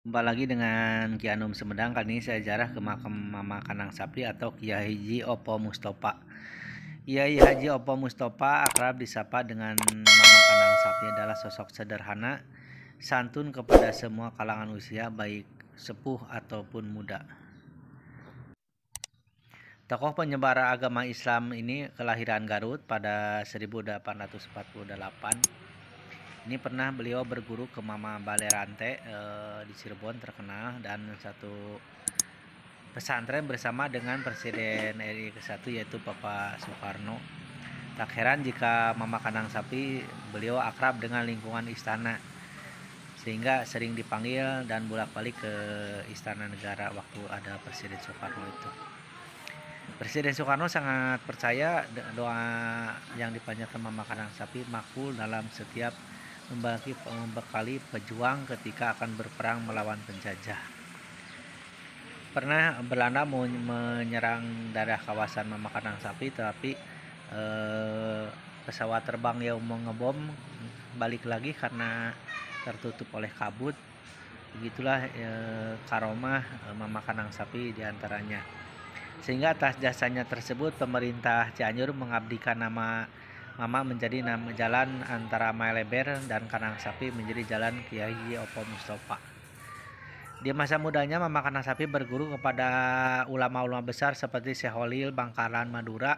Jumpa lagi dengan Ki Anum Sumedang. Kali ini saya ziarah ke makam Mama Kanang Sapri atau Kiai Haji Opo Mustofa. Kiai Haji Opo Mustofa akrab disapa dengan Mama Kanang Sapri adalah sosok sederhana, santun kepada semua kalangan usia, baik sepuh ataupun muda. Tokoh penyebar agama Islam ini kelahiran Garut pada 1848. Ini pernah beliau berguru ke Mama Balerante di Cirebon terkenal, dan satu pesantren bersama dengan Presiden RI ke-1 yaitu Bapak Soekarno. Tak heran jika Mama Kanang Sapi beliau akrab dengan lingkungan istana, sehingga sering dipanggil dan bolak-balik ke Istana Negara waktu ada Presiden Soekarno itu. Presiden Soekarno sangat percaya doa yang dipanjatkan Mama Kanang Sapi makbul dalam setiap membekali pejuang ketika akan berperang melawan penjajah. Pernah Belanda mau menyerang daerah kawasan Mama Kanang Sapi, tetapi pesawat terbang yang mau ngebom balik lagi karena tertutup oleh kabut. Begitulah karomah Mama Kanang Sapi diantaranya. Sehingga atas jasanya tersebut pemerintah Cianjur mengabdikan nama Mama menjadi nama jalan antara Maileber dan Kanang Sapi menjadi Jalan Kiai Opo Mustofa. Di masa mudanya Mama Kanang Sapi berguru kepada ulama-ulama besar seperti Syekh Holil Bangkalan Madura,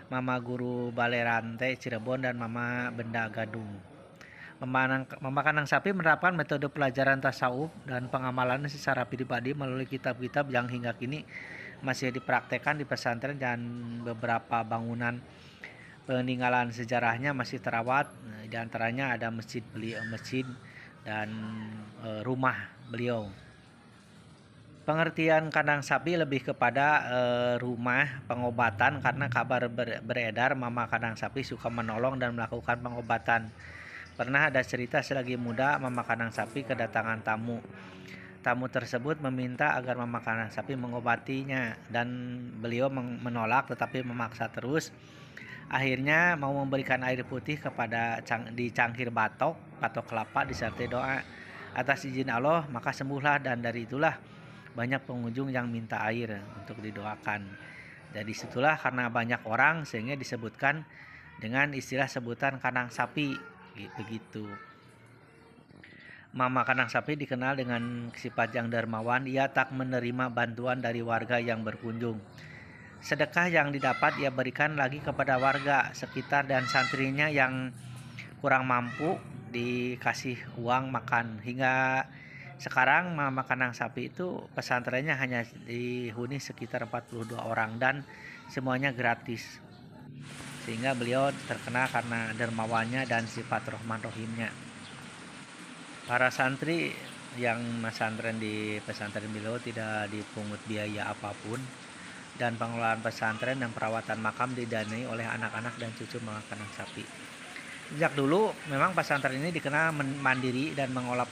Mama Guru Balerante Cirebon, dan Mama Benda Gadung. Mama Kanang Sapi menerapkan metode pelajaran tasawuf dan pengamalan secara pribadi melalui kitab-kitab yang hingga kini masih dipraktekkan di pesantren, dan beberapa bangunan peninggalan sejarahnya masih terawat. Di antaranya ada masjid dan rumah beliau. Pengertian kandang sapi lebih kepada rumah pengobatan, karena kabar beredar Mama Kandang Sapi suka menolong dan melakukan pengobatan. Pernah ada cerita selagi muda Mama Kandang Sapi kedatangan tamu. Tamu tersebut meminta agar Mama Kandang Sapi mengobatinya, dan beliau menolak tetapi memaksa terus. Akhirnya mau memberikan air putih kepada di cangkir batok kelapa disertai doa. Atas izin Allah maka sembuhlah, dan dari itulah banyak pengunjung yang minta air untuk didoakan. Dari situlah karena banyak orang sehingga disebutkan dengan istilah sebutan kandang sapi begitu. Mama Kanang Sapi dikenal dengan sifat yang dermawan. Ia tak menerima bantuan dari warga yang berkunjung. Sedekah yang didapat ia berikan lagi kepada warga sekitar, dan santrinya yang kurang mampu dikasih uang makan. Hingga sekarang Mama Kanang Sapi itu pesantrennya hanya dihuni sekitar 42 orang dan semuanya gratis. Sehingga beliau terkenal karena dermawannya dan sifat rohman rohimnya. Para santri yang pesantren di pesantren beliau tidak dipungut biaya apapun, dan pengelolaan pesantren dan perawatan makam didanai oleh anak-anak dan cucu Mama Kanang Sapi. Sejak dulu memang pesantren ini dikenal mandiri dan mengolah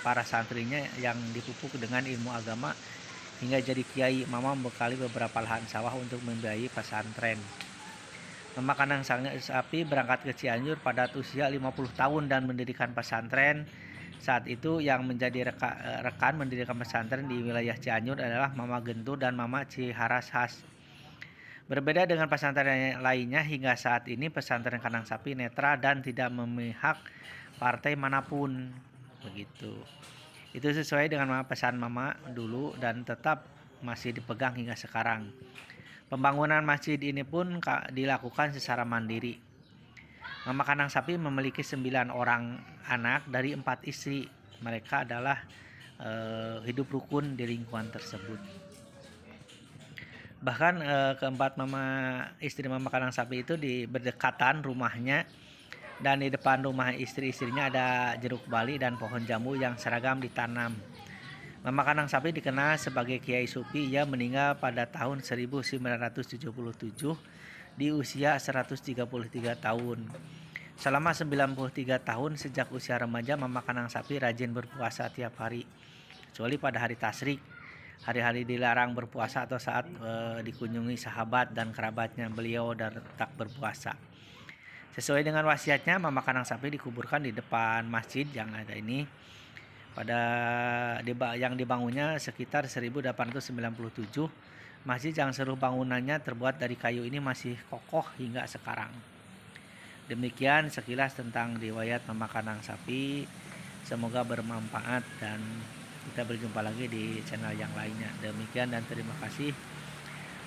para santrinya yang dipupuk dengan ilmu agama hingga jadi kiai. Mama membekali beberapa lahan sawah untuk membiayai pesantren. Mama Kanang Sapi berangkat ke Cianjur pada usia 50 tahun dan mendirikan pesantren. Saat itu yang menjadi rekan mendirikan pesantren di wilayah Cianjur adalah Mama Gentu dan Mama Ciharas Has. Berbeda dengan pesantren lainnya, hingga saat ini pesantren Kanang Sapi netral dan tidak memihak partai manapun. Begitu. Itu sesuai dengan pesan Mama dulu dan tetap masih dipegang hingga sekarang. Pembangunan masjid ini pun dilakukan secara mandiri. Mama Kanang Sapi memiliki 9 orang anak dari 4 istri. Mereka adalah hidup rukun di lingkungan tersebut. Bahkan keempat istri Mama Kanang Sapi itu di berdekatan rumahnya, dan di depan rumah istri-istrinya ada jeruk bali dan pohon jambu yang seragam ditanam. Mama Kanang Sapi dikenal sebagai Kiai Sufi. Ia meninggal pada tahun 1977 di usia 133 tahun. Selama 93 tahun sejak usia remaja, Mama Kanang Sapi rajin berpuasa tiap hari, kecuali pada hari tasyrik. Hari-hari dilarang berpuasa atau saat dikunjungi sahabat dan kerabatnya, beliau dan tak berpuasa. Sesuai dengan wasiatnya, Mama Kanang Sapi dikuburkan di depan masjid yang ada ini. Yang dibangunnya sekitar 1897. Masjid yang seluruh bangunannya terbuat dari kayu ini masih kokoh hingga sekarang. Demikian sekilas tentang riwayat memakan sapi. Semoga bermanfaat dan kita berjumpa lagi di channel yang lainnya. Demikian dan terima kasih.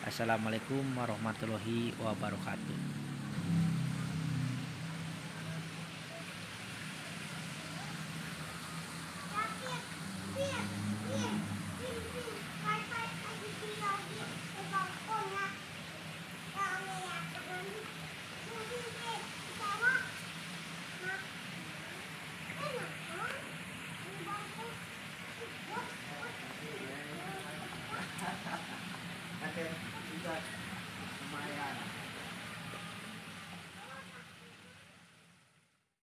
Assalamualaikum warahmatullahi wabarakatuh.